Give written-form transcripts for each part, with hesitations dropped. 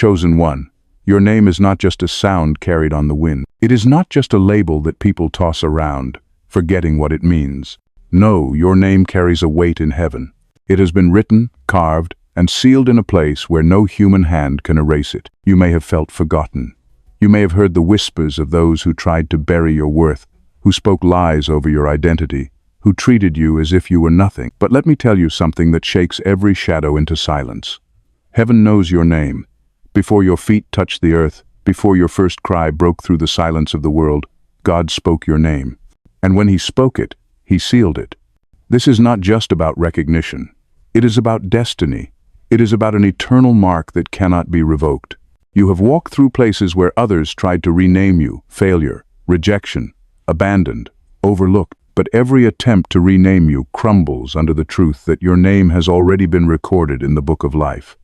Chosen one, your name is not just a sound carried on the wind. It is not just a label that people toss around, forgetting what it means. No, your name carries a weight in heaven. It has been written, carved, and sealed in a place where no human hand can erase it. You may have felt forgotten. You may have heard the whispers of those who tried to bury your worth, who spoke lies over your identity, who treated you as if you were nothing. But let me tell you something that shakes every shadow into silence. Heaven knows your name. Before your feet touched the earth, before your first cry broke through the silence of the world, God spoke your name. And when He spoke it, He sealed it. This is not just about recognition. It is about destiny. It is about an eternal mark that cannot be revoked. You have walked through places where others tried to rename you: failure, rejection, abandoned, overlooked. But every attempt to rename you crumbles under the truth that your name has already been recorded in the book of life.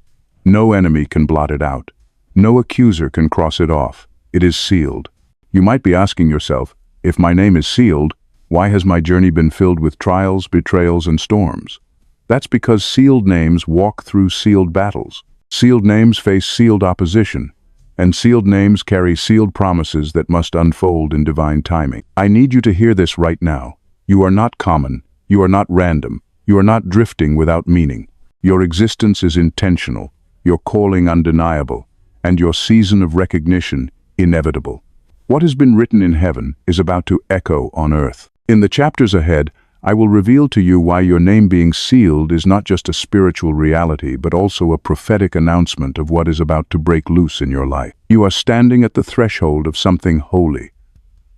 No enemy can blot it out. No accuser can cross it off. It is sealed. You might be asking yourself, if my name is sealed, why has my journey been filled with trials, betrayals, and storms? That's because sealed names walk through sealed battles. Sealed names face sealed opposition, and sealed names carry sealed promises that must unfold in divine timing. I need you to hear this right now. You are not common. You are not random. You are not drifting without meaning. Your existence is intentional, your calling undeniable, and your season of recognition inevitable. What has been written in heaven is about to echo on earth. In the chapters ahead, I will reveal to you why your name being sealed is not just a spiritual reality, but also a prophetic announcement of what is about to break loose in your life. You are standing at the threshold of something holy.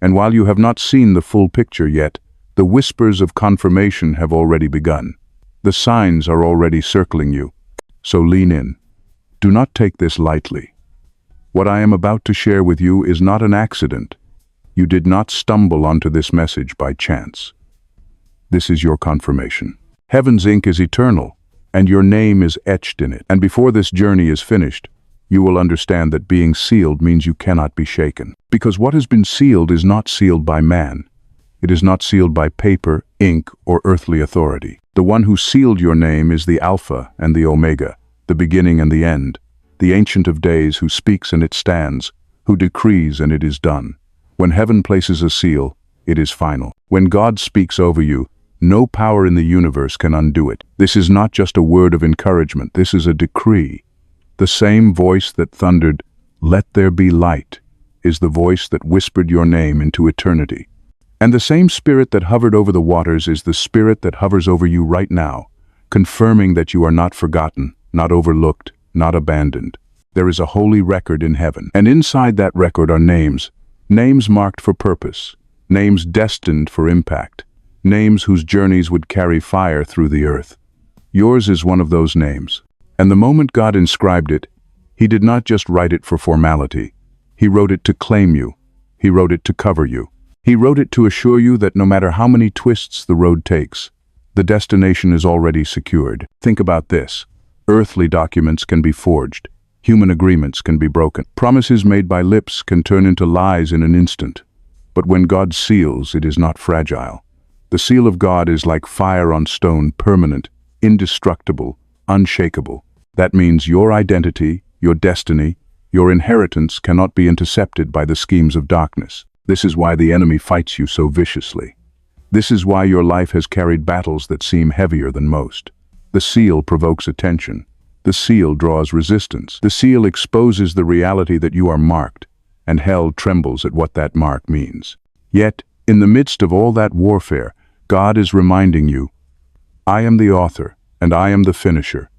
And while you have not seen the full picture yet, the whispers of confirmation have already begun. The signs are already circling you. So lean in. Do not take this lightly. What I am about to share with you is not an accident. You did not stumble onto this message by chance. This is your confirmation. Heaven's ink is eternal, and your name is etched in it. And before this journey is finished, you will understand that being sealed means you cannot be shaken. Because what has been sealed is not sealed by man. It is not sealed by paper, ink, or earthly authority. The one who sealed your name is the Alpha and the Omega, the beginning and the end, the Ancient of Days who speaks and it stands, who decrees and it is done. When heaven places a seal, it is final. When God speaks over you, no power in the universe can undo it. This is not just a word of encouragement, this is a decree. The same voice that thundered, "Let there be light," is the voice that whispered your name into eternity. And the same Spirit that hovered over the waters is the Spirit that hovers over you right now, confirming that you are not forgotten, not overlooked, not abandoned. There is a holy record in heaven, and inside that record are names, names marked for purpose, names destined for impact, names whose journeys would carry fire through the earth. Yours is one of those names. And the moment God inscribed it, He did not just write it for formality. He wrote it to claim you. He wrote it to cover you. He wrote it to assure you that no matter how many twists the road takes, the destination is already secured. Think about this. Earthly documents can be forged. Human agreements can be broken. Promises made by lips can turn into lies in an instant. But when God seals, it is not fragile. The seal of God is like fire on stone, permanent, indestructible, unshakable. That means your identity, your destiny, your inheritance cannot be intercepted by the schemes of darkness. This is why the enemy fights you so viciously. This is why your life has carried battles that seem heavier than most. The seal provokes attention. The seal draws resistance. The seal exposes the reality that you are marked, and hell trembles at what that mark means. Yet, in the midst of all that warfare, God is reminding you, I am the author, and I am the finisher.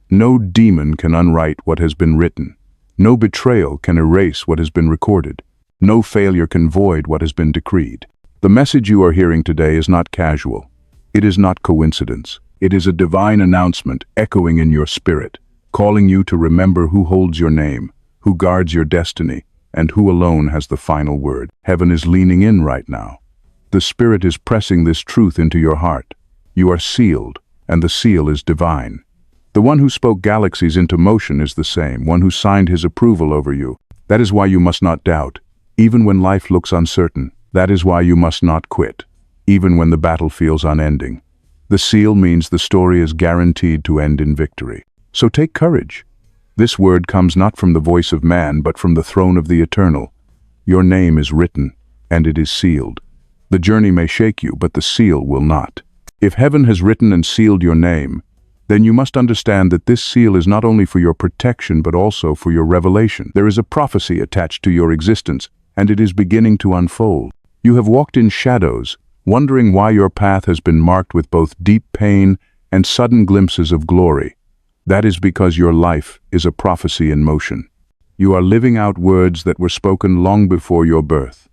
No demon can unwrite what has been written. No betrayal can erase what has been recorded. No failure can void what has been decreed. The message you are hearing today is not casual. It is not coincidence. It is a divine announcement echoing in your spirit, calling you to remember who holds your name, who guards your destiny, and who alone has the final word. Heaven is leaning in right now. The Spirit is pressing this truth into your heart. You are sealed, and the seal is divine. The one who spoke galaxies into motion is the same, one who signed His approval over you. That is why you must not doubt, even when life looks uncertain. That is why you must not quit, even when the battle feels unending. The seal means the story is guaranteed to end in victory. So take courage. This word comes not from the voice of man, but from the throne of the Eternal. Your name is written, and it is sealed. The journey may shake you, but the seal will not. If heaven has written and sealed your name, then you must understand that this seal is not only for your protection, but also for your revelation. There is a prophecy attached to your existence, and it is beginning to unfold. You have walked in shadows, wondering why your path has been marked with both deep pain and sudden glimpses of glory. That is because your life is a prophecy in motion. You are living out words that were spoken long before your birth.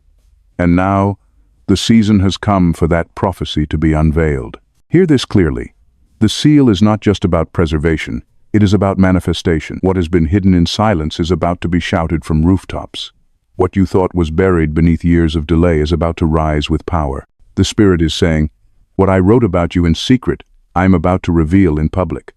And now, the season has come for that prophecy to be unveiled. Hear this clearly. The seal is not just about preservation, it is about manifestation. What has been hidden in silence is about to be shouted from rooftops. What you thought was buried beneath years of delay is about to rise with power. The Spirit is saying, what I wrote about you in secret, I am about to reveal in public.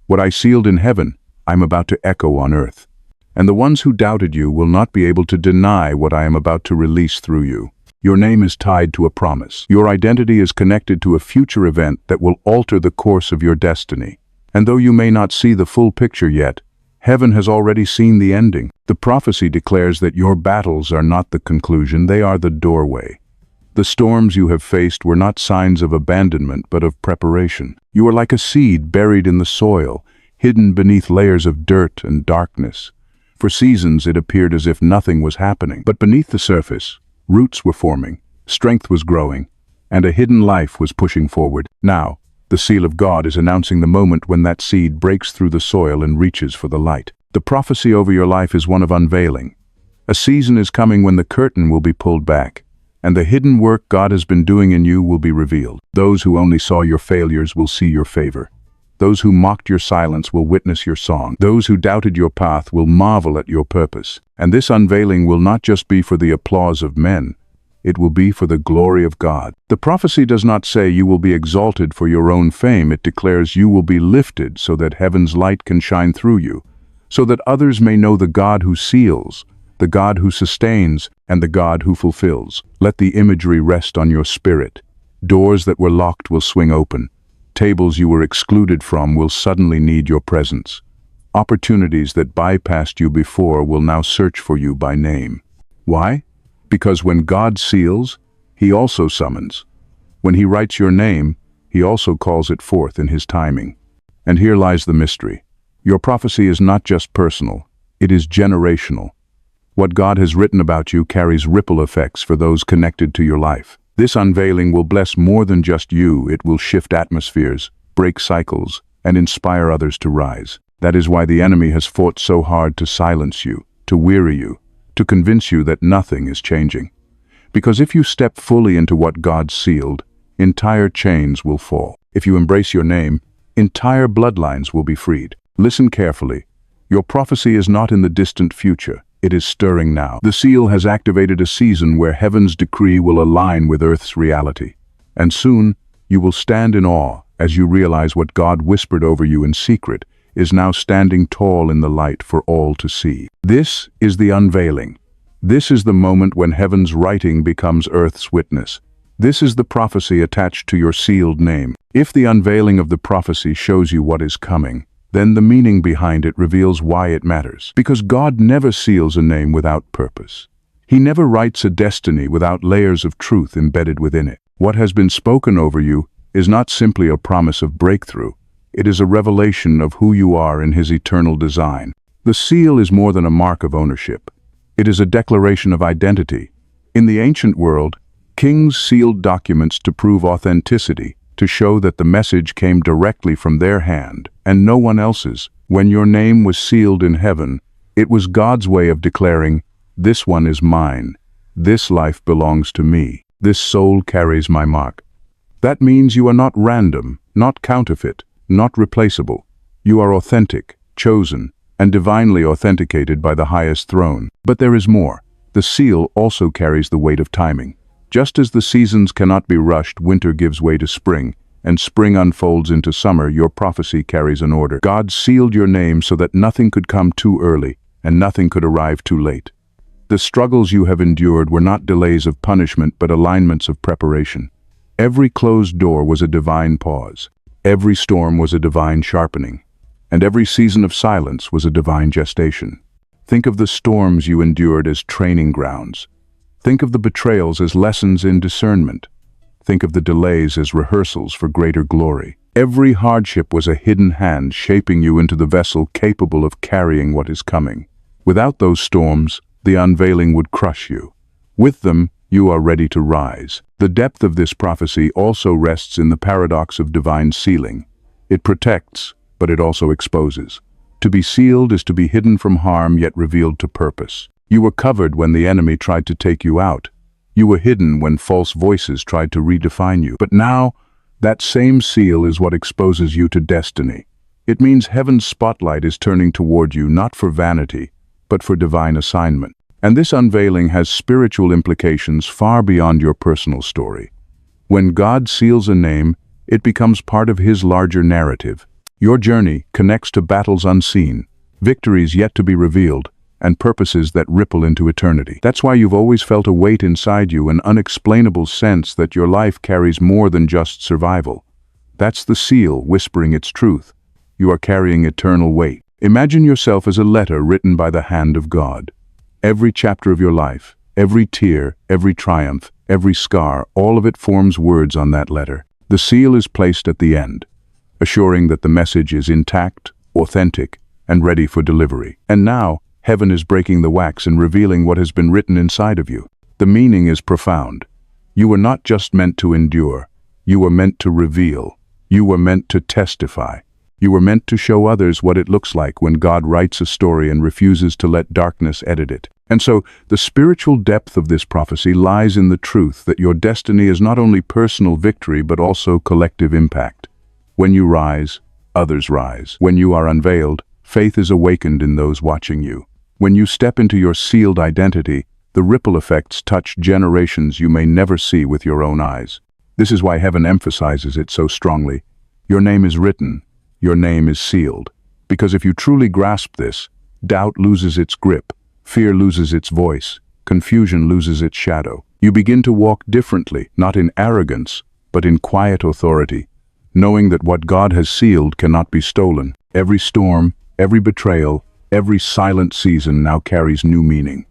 What I sealed in heaven, I am about to echo on earth. And the ones who doubted you will not be able to deny what I am about to release through you. Your name is tied to a promise. Your identity is connected to a future event that will alter the course of your destiny. And though you may not see the full picture yet, heaven has already seen the ending. The prophecy declares that your battles are not the conclusion, they are the doorway. The storms you have faced were not signs of abandonment, but of preparation. You are like a seed buried in the soil, hidden beneath layers of dirt and darkness. For seasons it appeared as if nothing was happening, but beneath the surface, roots were forming, strength was growing, and a hidden life was pushing forward. Now, the seal of God is announcing the moment when that seed breaks through the soil and reaches for the light. The prophecy over your life is one of unveiling. A season is coming when the curtain will be pulled back, and the hidden work God has been doing in you will be revealed. Those who only saw your failures will see your favor. Those who mocked your silence will witness your song. Those who doubted your path will marvel at your purpose. And this unveiling will not just be for the applause of men, it will be for the glory of God. The prophecy does not say you will be exalted for your own fame. It declares you will be lifted so that heaven's light can shine through you, so that others may know the God who seals, the God who sustains, and the God who fulfills. Let the imagery rest on your spirit. Doors that were locked will swing open. Tables you were excluded from will suddenly need your presence. Opportunities that bypassed you before will now search for you by name. Why? Because when God seals, He also summons. When He writes your name, He also calls it forth in His timing. And here lies the mystery. Your prophecy is not just personal, it is generational. What God has written about you carries ripple effects for those connected to your life. This unveiling will bless more than just you. It will shift atmospheres, break cycles, and inspire others to rise. That is why the enemy has fought so hard to silence you, to weary you, to convince you that nothing is changing. Because if you step fully into what God sealed, entire chains will fall. If you embrace your name, entire bloodlines will be freed. Listen carefully. Your prophecy is not in the distant future. It is stirring now. The seal has activated a season where heaven's decree will align with earth's reality. And soon, you will stand in awe as you realize what God whispered over you in secret is now standing tall in the light for all to see. This is the unveiling. This is the moment when heaven's writing becomes earth's witness. This is the prophecy attached to your sealed name. If the unveiling of the prophecy shows you what is coming, then the meaning behind it reveals why it matters. Because God never seals a name without purpose. He never writes a destiny without layers of truth embedded within it. What has been spoken over you is not simply a promise of breakthrough. It is a revelation of who you are in His eternal design. The seal is more than a mark of ownership. It is a declaration of identity. In the ancient world, kings sealed documents to prove authenticity, to show that the message came directly from their hand and no one else's. When your name was sealed in heaven, it was God's way of declaring, "This one is mine. This life belongs to me. This soul carries my mark." That means you are not random, not counterfeit, not replaceable. You are authentic, chosen, and divinely authenticated by the highest throne. But there is more. The seal also carries the weight of timing. Just as the seasons cannot be rushed, winter gives way to spring, and spring unfolds into summer, your prophecy carries an order. God sealed your name so that nothing could come too early, and nothing could arrive too late. The struggles you have endured were not delays of punishment, but alignments of preparation. Every closed door was a divine pause. Every storm was a divine sharpening. and every season of silence was a divine gestation. Think of the storms you endured as training grounds. Think of the betrayals as lessons in discernment. Think of the delays as rehearsals for greater glory. Every hardship was a hidden hand shaping you into the vessel capable of carrying what is coming. Without those storms, the unveiling would crush you. With them, you are ready to rise. The depth of this prophecy also rests in the paradox of divine sealing. It protects, but it also exposes. To be sealed is to be hidden from harm yet revealed to purpose. You were covered when the enemy tried to take you out. You were hidden when false voices tried to redefine you. But now, that same seal is what exposes you to destiny. It means heaven's spotlight is turning toward you not for vanity, but for divine assignment. And this unveiling has spiritual implications far beyond your personal story. When God seals a name, it becomes part of His larger narrative. Your journey connects to battles unseen, victories yet to be revealed, and purposes that ripple into eternity. That's why you've always felt a weight inside you, an unexplainable sense that your life carries more than just survival. That's the seal whispering its truth. You are carrying eternal weight. Imagine yourself as a letter written by the hand of God. Every chapter of your life, every tear, every triumph, every scar, all of it forms words on that letter. The seal is placed at the end, assuring that the message is intact, authentic, and ready for delivery. And now, heaven is breaking the wax and revealing what has been written inside of you. The meaning is profound. You were not just meant to endure. You were meant to reveal. You were meant to testify. You were meant to show others what it looks like when God writes a story and refuses to let darkness edit it. And so, the spiritual depth of this prophecy lies in the truth that your destiny is not only personal victory but also collective impact. When you rise, others rise. When you are unveiled, faith is awakened in those watching you. When you step into your sealed identity, the ripple effects touch generations you may never see with your own eyes. This is why heaven emphasizes it so strongly. Your name is written. Your name is sealed. Because if you truly grasp this, doubt loses its grip, fear loses its voice, confusion loses its shadow. You begin to walk differently, not in arrogance, but in quiet authority, knowing that what God has sealed cannot be stolen. Every storm, every betrayal, every silent season now carries new meaning.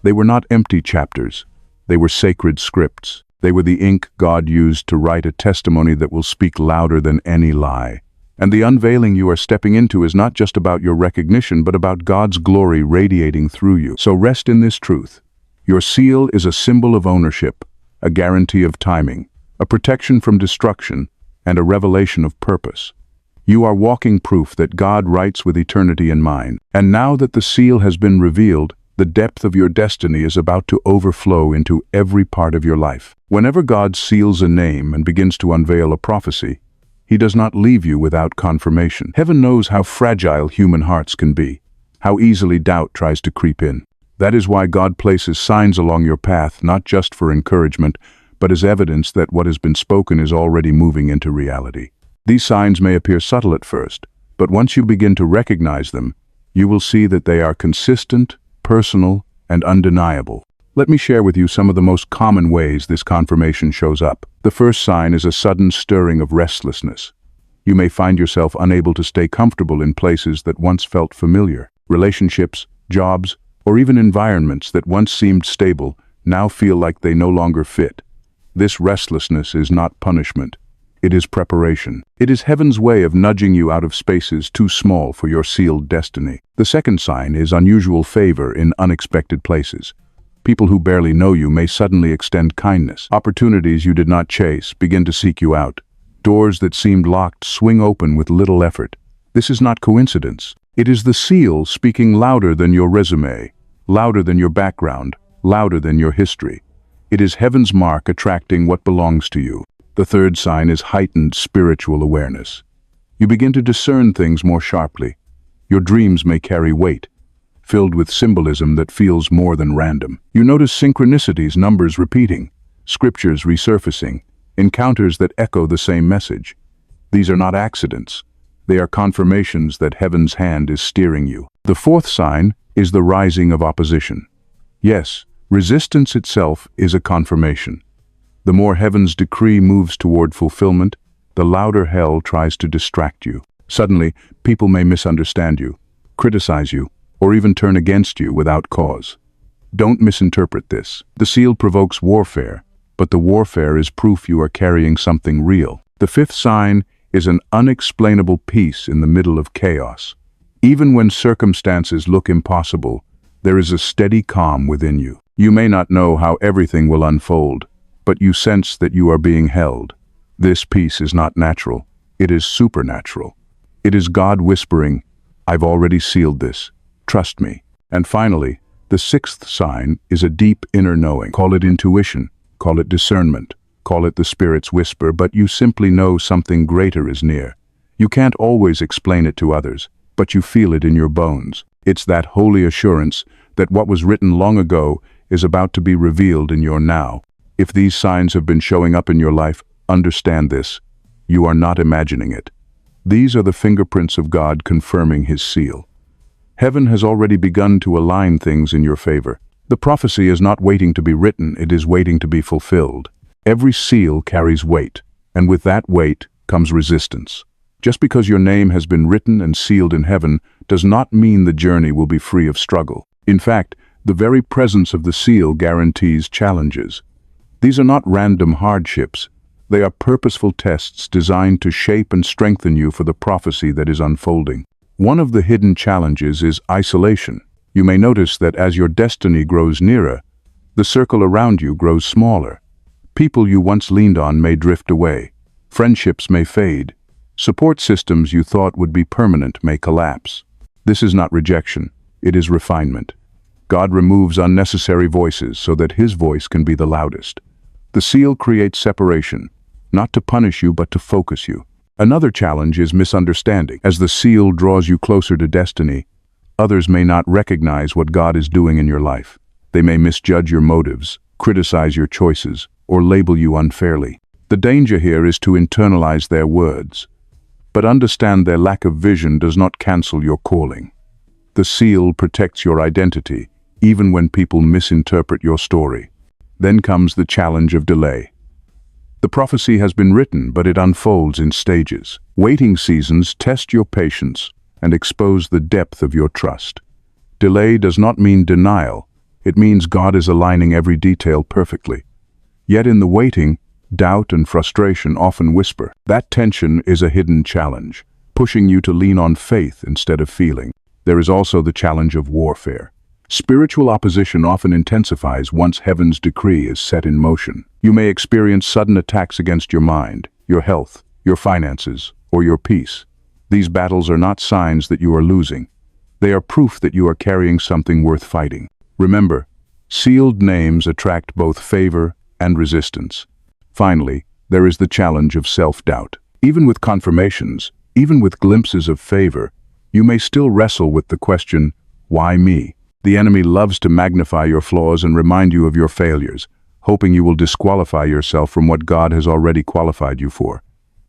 They were not empty chapters. They were sacred scripts. They were the ink God used to write a testimony that will speak louder than any lie. And the unveiling you are stepping into is not just about your recognition, but about God's glory radiating through you. So rest in this truth. Your seal is a symbol of ownership, a guarantee of timing, a protection from destruction, and a revelation of purpose. You are walking proof that God writes with eternity in mind. And now that the seal has been revealed, the depth of your destiny is about to overflow into every part of your life. Whenever God seals a name and begins to unveil a prophecy, He does not leave you without confirmation. Heaven knows how fragile human hearts can be, how easily doubt tries to creep in. That is why God places signs along your path, not just for encouragement, but as evidence that what has been spoken is already moving into reality. These signs may appear subtle at first, but once you begin to recognize them, you will see that they are consistent, personal, and undeniable. Let me share with you some of the most common ways this confirmation shows up. The first sign is a sudden stirring of restlessness. You may find yourself unable to stay comfortable in places that once felt familiar. Relationships, jobs, or even environments that once seemed stable now feel like they no longer fit. This restlessness is not punishment. It is preparation. It is heaven's way of nudging you out of spaces too small for your sealed destiny. The second sign is unusual favor in unexpected places. People who barely know you may suddenly extend kindness. Opportunities you did not chase begin to seek you out. Doors that seemed locked swing open with little effort. This is not coincidence. It is the seal speaking louder than your resume, louder than your background, louder than your history. It is heaven's mark attracting what belongs to you. The third sign is heightened spiritual awareness. You begin to discern things more sharply. Your dreams may carry weight, filled with symbolism that feels more than random. You notice synchronicities, numbers repeating, scriptures resurfacing, encounters that echo the same message. These are not accidents. They are confirmations that heaven's hand is steering you. The fourth sign is the rising of opposition. Yes, resistance itself is a confirmation. The more heaven's decree moves toward fulfillment, the louder hell tries to distract you. Suddenly, people may misunderstand you, criticize you, or even turn against you without cause. Don't misinterpret this. The seal provokes warfare, but the warfare is proof you are carrying something real. The fifth sign is an unexplainable peace in the middle of chaos. Even when circumstances look impossible, there is a steady calm within you. You may not know how everything will unfold, but you sense that you are being held. This peace is not natural. It is supernatural. It is God whispering, "I've already sealed this. Trust me." And finally, the sixth sign is a deep inner knowing. Call it intuition, call it discernment, call it the Spirit's whisper, but you simply know something greater is near. You can't always explain it to others, but you feel it in your bones. It's that holy assurance that what was written long ago is about to be revealed in your now. If these signs have been showing up in your life, understand this. You are not imagining it. These are the fingerprints of God confirming His seal. Heaven has already begun to align things in your favor. The prophecy is not waiting to be written, it is waiting to be fulfilled. Every seal carries weight, and with that weight comes resistance. Just because your name has been written and sealed in heaven does not mean the journey will be free of struggle. In fact, the very presence of the seal guarantees challenges. These are not random hardships. They are purposeful tests designed to shape and strengthen you for the prophecy that is unfolding. One of the hidden challenges is isolation. You may notice that as your destiny grows nearer, the circle around you grows smaller. People you once leaned on may drift away. Friendships may fade. Support systems you thought would be permanent may collapse. This is not rejection, it is refinement. God removes unnecessary voices so that His voice can be the loudest. The seal creates separation, not to punish you but to focus you. Another challenge is misunderstanding. As the seal draws you closer to destiny, others may not recognize what God is doing in your life. They may misjudge your motives, criticize your choices, or label you unfairly. The danger here is to internalize their words. But understand their lack of vision does not cancel your calling. The seal protects your identity, even when people misinterpret your story. Then comes the challenge of delay. The prophecy has been written, but it unfolds in stages. Waiting seasons test your patience and expose the depth of your trust. Delay does not mean denial. It means God is aligning every detail perfectly. Yet in the waiting, doubt and frustration often whisper. That tension is a hidden challenge, pushing you to lean on faith instead of feeling. There is also the challenge of warfare. Spiritual opposition often intensifies once heaven's decree is set in motion. You may experience sudden attacks against your mind, your health, your finances, or your peace. These battles are not signs that you are losing. They are proof that you are carrying something worth fighting. Remember, sealed names attract both favor and resistance. Finally, there is the challenge of self-doubt. Even with confirmations, even with glimpses of favor, you may still wrestle with the question, why me? The enemy loves to magnify your flaws and remind you of your failures, hoping you will disqualify yourself from what God has already qualified you for.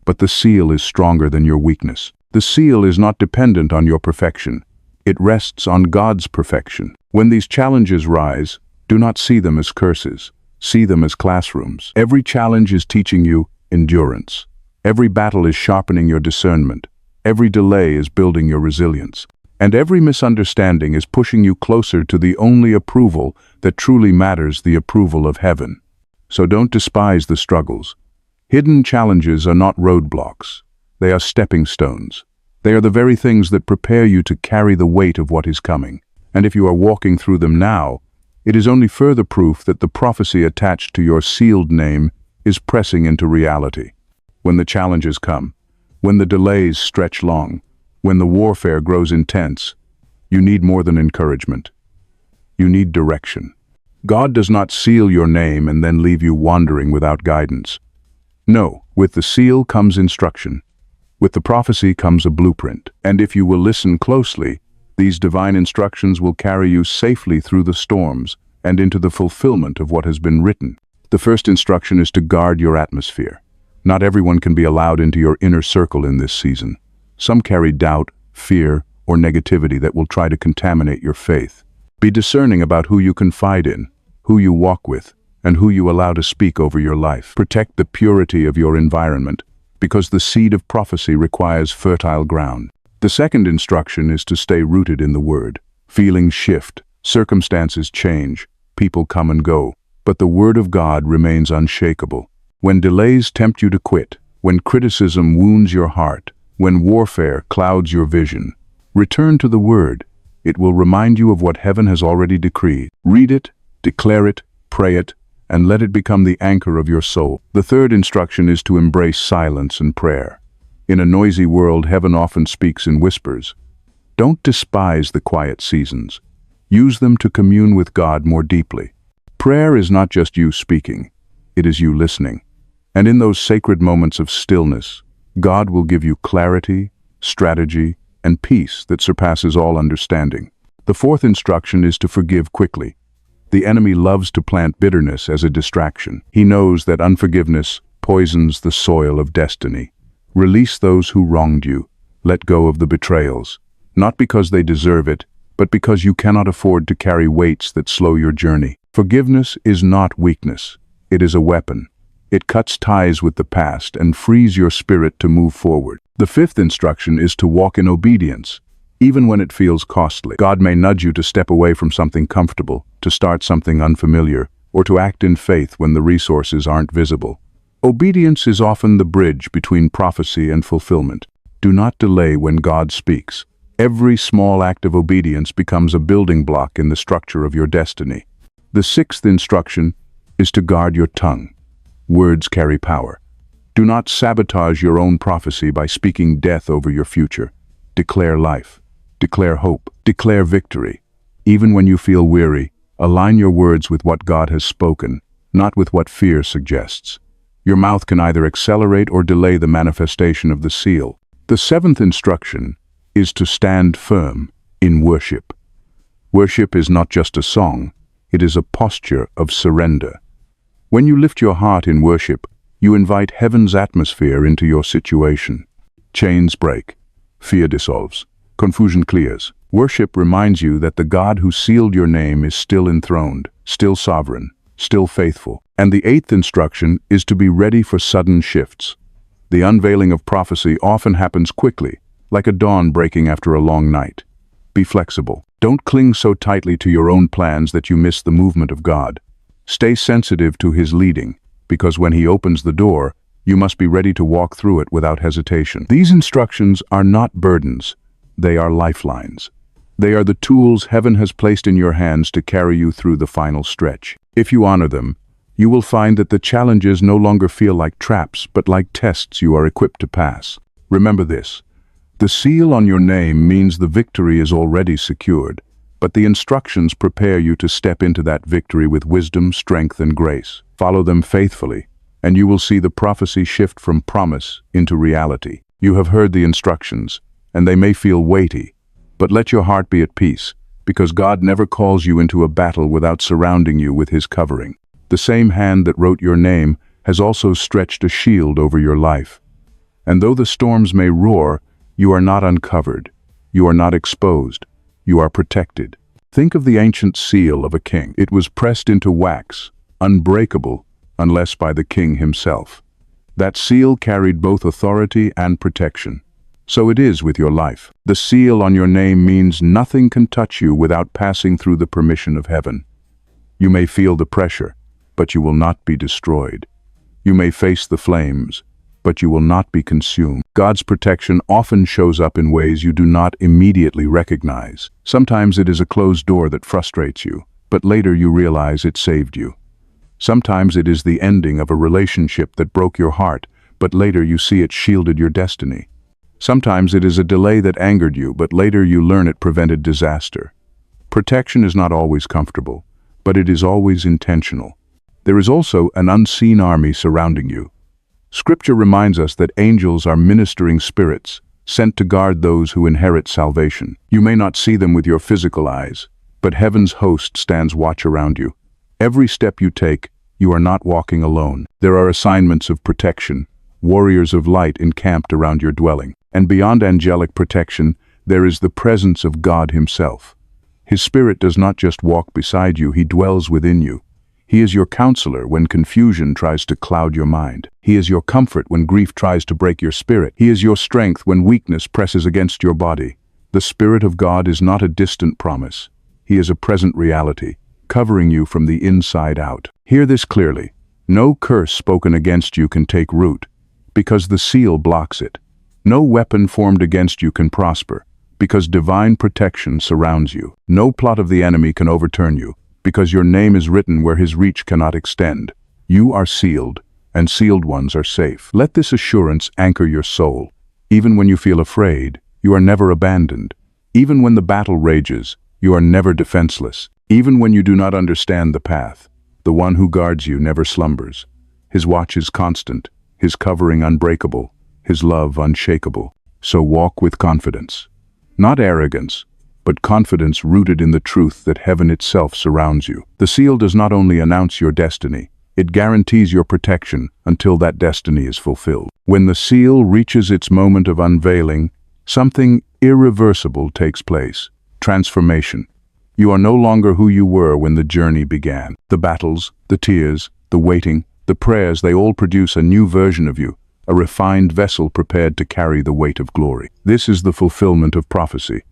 But the seal is stronger than your weakness. The seal is not dependent on your perfection. It rests on God's perfection. When these challenges rise, do not see them as curses. See them as classrooms. Every challenge is teaching you endurance. Every battle is sharpening your discernment. Every delay is building your resilience. And every misunderstanding is pushing you closer to the only approval that truly matters, the approval of heaven. So don't despise the struggles. Hidden challenges are not roadblocks. They are stepping stones. They are the very things that prepare you to carry the weight of what is coming. And if you are walking through them now, it is only further proof that the prophecy attached to your sealed name is pressing into reality. When the challenges come, when the delays stretch long, when the warfare grows intense, you need more than encouragement. You need direction. God does not seal your name and then leave you wandering without guidance. No, with the seal comes instruction. With the prophecy comes a blueprint. And if you will listen closely, these divine instructions will carry you safely through the storms and into the fulfillment of what has been written. The first instruction is to guard your atmosphere. Not everyone can be allowed into your inner circle in this season. Some carry doubt, fear, or negativity that will try to contaminate your faith. Be discerning about who you confide in, who you walk with, and who you allow to speak over your life. Protect the purity of your environment. because the seed of prophecy requires fertile ground. The second instruction is to stay rooted in the Word. Feelings shift, circumstances change, people come and go, but the Word of God remains unshakable. When delays tempt you to quit, when criticism wounds your heart, when warfare clouds your vision, return to the Word. It will remind you of what heaven has already decreed. Read it, declare it, pray it, and let it become the anchor of your soul. The third instruction is to embrace silence and prayer. In a noisy world, heaven often speaks in whispers. Don't despise the quiet seasons. Use them to commune with God more deeply. Prayer is not just you speaking, it is you listening. And in those sacred moments of stillness, God will give you clarity, strategy, and peace that surpasses all understanding. The fourth instruction is to forgive quickly. The enemy loves to plant bitterness as a distraction. He knows that unforgiveness poisons the soil of destiny. Release those who wronged you. Let go of the betrayals, not because they deserve it, but because you cannot afford to carry weights that slow your journey. Forgiveness is not weakness. It is a weapon. It cuts ties with the past and frees your spirit to move forward. The fifth instruction is to walk in obedience, even when it feels costly. God may nudge you to step away from something comfortable, to start something unfamiliar, or to act in faith when the resources aren't visible. Obedience is often the bridge between prophecy and fulfillment. Do not delay when God speaks. Every small act of obedience becomes a building block in the structure of your destiny. The sixth instruction is to guard your tongue. Words carry power. Do not sabotage your own prophecy by speaking death over your future. Declare life. Declare hope. Declare victory. Even when you feel weary, align your words with what God has spoken, not with what fear suggests. Your mouth can either accelerate or delay the manifestation of the seal. The seventh instruction is to stand firm in worship. Worship is not just a song, it is a posture of surrender. When you lift your heart in worship, you invite heaven's atmosphere into your situation. Chains break, fear dissolves, confusion clears. Worship reminds you that the God who sealed your name is still enthroned, still sovereign, still faithful. And the eighth instruction is to be ready for sudden shifts. The unveiling of prophecy often happens quickly, like a dawn breaking after a long night. Be flexible. Don't cling so tightly to your own plans that you miss the movement of God. Stay sensitive to His leading, because when He opens the door, you must be ready to walk through it without hesitation. These instructions are not burdens, they are lifelines. They are the tools heaven has placed in your hands to carry you through the final stretch. If you honor them, you will find that the challenges no longer feel like traps, but like tests you are equipped to pass. Remember this: the seal on your name means the victory is already secured, but the instructions prepare you to step into that victory with wisdom, strength, and grace. Follow them faithfully, and you will see the prophecy shift from promise into reality. You have heard the instructions, and they may feel weighty, but let your heart be at peace, because God never calls you into a battle without surrounding you with His covering. The same hand that wrote your name has also stretched a shield over your life. And though the storms may roar, you are not uncovered, you are not exposed, you are protected. Think of the ancient seal of a king. It was pressed into wax, unbreakable, unless by the king himself. That seal carried both authority and protection. So it is with your life. The seal on your name means nothing can touch you without passing through the permission of heaven. You may feel the pressure, but you will not be destroyed. You may face the flames, but you will not be consumed. God's protection often shows up in ways you do not immediately recognize. Sometimes it is a closed door that frustrates you, but later you realize it saved you. Sometimes it is the ending of a relationship that broke your heart, but later you see it shielded your destiny. Sometimes it is a delay that angered you, but later you learn it prevented disaster. Protection is not always comfortable, but it is always intentional. There is also an unseen army surrounding you. Scripture reminds us that angels are ministering spirits, sent to guard those who inherit salvation. You may not see them with your physical eyes, but heaven's host stands watch around you. Every step you take, you are not walking alone. There are assignments of protection, warriors of light encamped around your dwelling. And beyond angelic protection, there is the presence of God Himself. His Spirit does not just walk beside you, He dwells within you. He is your counselor when confusion tries to cloud your mind. He is your comfort when grief tries to break your spirit. He is your strength when weakness presses against your body. The Spirit of God is not a distant promise. He is a present reality, covering you from the inside out. Hear this clearly. No curse spoken against you can take root, because the seal blocks it. No weapon formed against you can prosper, because divine protection surrounds you. No plot of the enemy can overturn you, because your name is written where his reach cannot extend. You are sealed, and sealed ones are safe. Let this assurance anchor your soul. Even when you feel afraid, you are never abandoned. Even when the battle rages, you are never defenseless. Even when you do not understand the path, the one who guards you never slumbers. His watch is constant, his covering unbreakable, his love unshakable. So walk with confidence. Not arrogance, but confidence rooted in the truth that heaven itself surrounds you. The seal does not only announce your destiny, it guarantees your protection until that destiny is fulfilled. When the seal reaches its moment of unveiling, something irreversible takes place. Transformation. You are no longer who you were when the journey began. The battles, the tears, the waiting, the prayers, they all produce a new version of you, a refined vessel prepared to carry the weight of glory. This is the fulfillment of prophecy.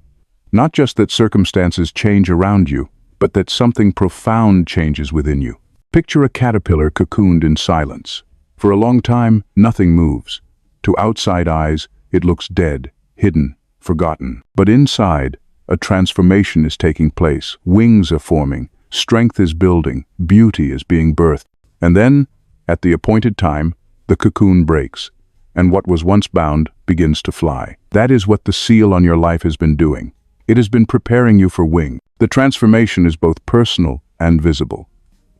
Not just that circumstances change around you, but that something profound changes within you. Picture a caterpillar cocooned in silence. For a long time, nothing moves. To outside eyes, it looks dead, hidden, forgotten. But inside, a transformation is taking place. Wings are forming, strength is building, beauty is being birthed. And then, at the appointed time, the cocoon breaks, and what was once bound begins to fly. That is what the seal on your life has been doing. It has been preparing you for wing. The transformation is both personal and visible.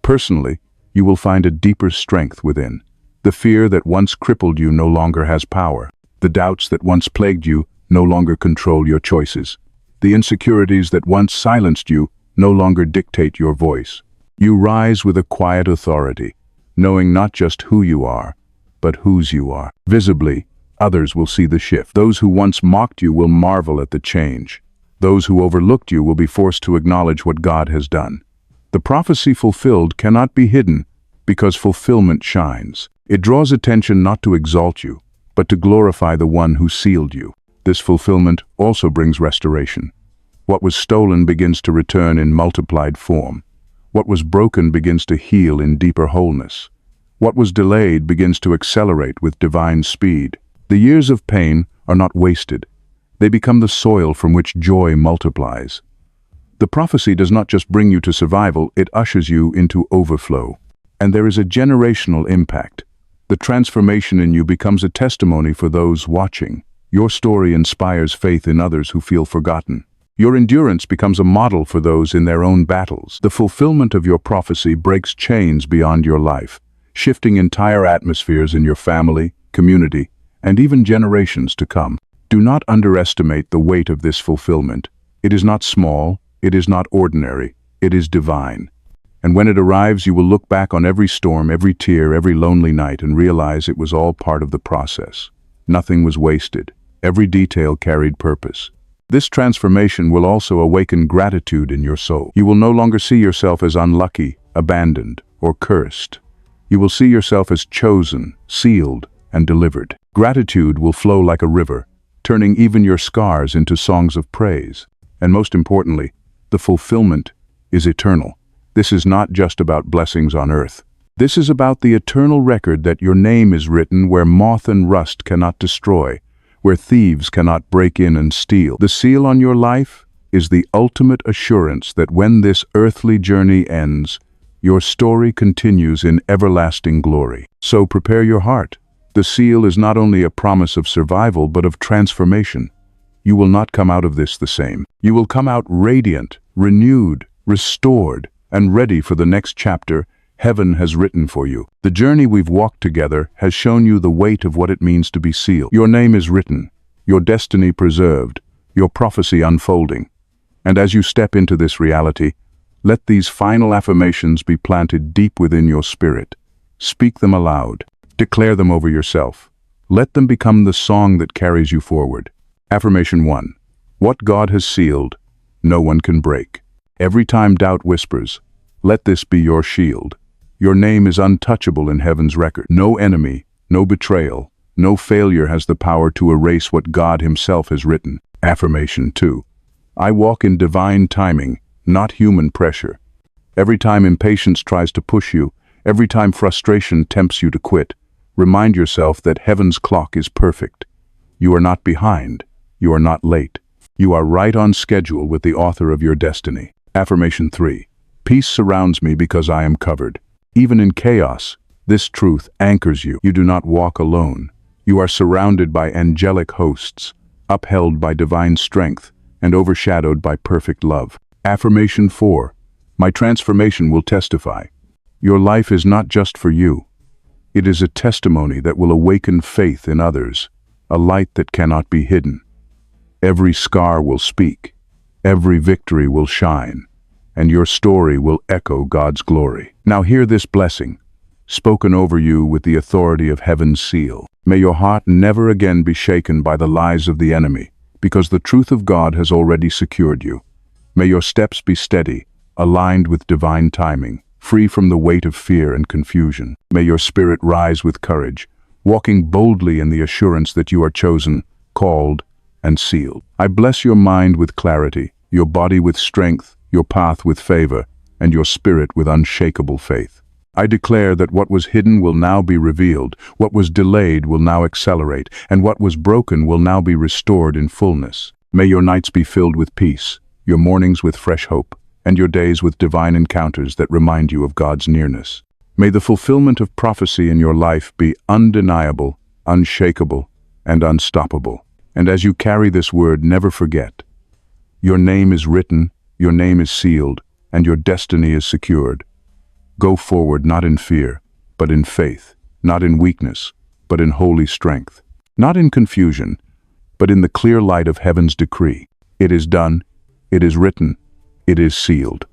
Personally, you will find a deeper strength within. The fear that once crippled you no longer has power. The doubts that once plagued you no longer control your choices. The insecurities that once silenced you no longer dictate your voice. You rise with a quiet authority, knowing not just who you are, but whose you are. Visibly, others will see the shift. Those who once mocked you will marvel at the change. Those who overlooked you will be forced to acknowledge what God has done. The prophecy fulfilled cannot be hidden because fulfillment shines. It draws attention not to exalt you, but to glorify the one who sealed you. This fulfillment also brings restoration. What was stolen begins to return in multiplied form. What was broken begins to heal in deeper wholeness. What was delayed begins to accelerate with divine speed. The years of pain are not wasted. They become the soil from which joy multiplies. The prophecy does not just bring you to survival, it ushers you into overflow. And there is a generational impact. The transformation in you becomes a testimony for those watching. Your story inspires faith in others who feel forgotten. Your endurance becomes a model for those in their own battles. The fulfillment of your prophecy breaks chains beyond your life, shifting entire atmospheres in your family, community, and even generations to come. Do not underestimate the weight of this fulfillment. It is not small, it is not ordinary, it is divine. And when it arrives, you will look back on every storm, every tear, every lonely night and realize it was all part of the process. Nothing was wasted. Every detail carried purpose. This transformation will also awaken gratitude in your soul. You will no longer see yourself as unlucky, abandoned, or cursed. You will see yourself as chosen, sealed, and delivered. Gratitude will flow like a river, turning even your scars into songs of praise. And most importantly, the fulfillment is eternal. This is not just about blessings on earth. This is about the eternal record that your name is written where moth and rust cannot destroy, where thieves cannot break in and steal. The seal on your life is the ultimate assurance that when this earthly journey ends, your story continues in everlasting glory. So prepare your heart. The seal is not only a promise of survival, but of transformation. You will not come out of this the same. You will come out radiant, renewed, restored, and ready for the next chapter heaven has written for you. The journey we've walked together has shown you the weight of what it means to be sealed. Your name is written, your destiny preserved, your prophecy unfolding. And as you step into this reality, let these final affirmations be planted deep within your spirit. Speak them aloud. Declare them over yourself. Let them become the song that carries you forward. Affirmation 1. What God has sealed, no one can break. Every time doubt whispers, let this be your shield. Your name is untouchable in heaven's record. No enemy, no betrayal, no failure has the power to erase what God Himself has written. Affirmation 2. I walk in divine timing, not human pressure. Every time impatience tries to push you, every time frustration tempts you to quit, remind yourself that heaven's clock is perfect. You are not behind. You are not late. You are right on schedule with the author of your destiny. Affirmation 3. Peace surrounds me because I am covered. Even in chaos, this truth anchors you. You do not walk alone. You are surrounded by angelic hosts, upheld by divine strength, and overshadowed by perfect love. Affirmation 4. My transformation will testify. Your life is not just for you. It is a testimony that will awaken faith in others, a light that cannot be hidden. Every scar will speak, every victory will shine, and your story will echo God's glory. Now hear this blessing, spoken over you with the authority of heaven's seal. May your heart never again be shaken by the lies of the enemy, because the truth of God has already secured you. May your steps be steady, aligned with divine timing, free from the weight of fear and confusion. May your spirit rise with courage, walking boldly in the assurance that you are chosen, called, and sealed. I bless your mind with clarity, your body with strength, your path with favor, and your spirit with unshakable faith. I declare that what was hidden will now be revealed, what was delayed will now accelerate, and what was broken will now be restored in fullness. May your nights be filled with peace, your mornings with fresh hope, and your days with divine encounters that remind you of God's nearness. May the fulfillment of prophecy in your life be undeniable, unshakable, and unstoppable. And as you carry this word, never forget, your name is written, your name is sealed, and your destiny is secured. Go forward not in fear, but in faith, not in weakness, but in holy strength, not in confusion, but in the clear light of heaven's decree. It is done, it is written, it is sealed.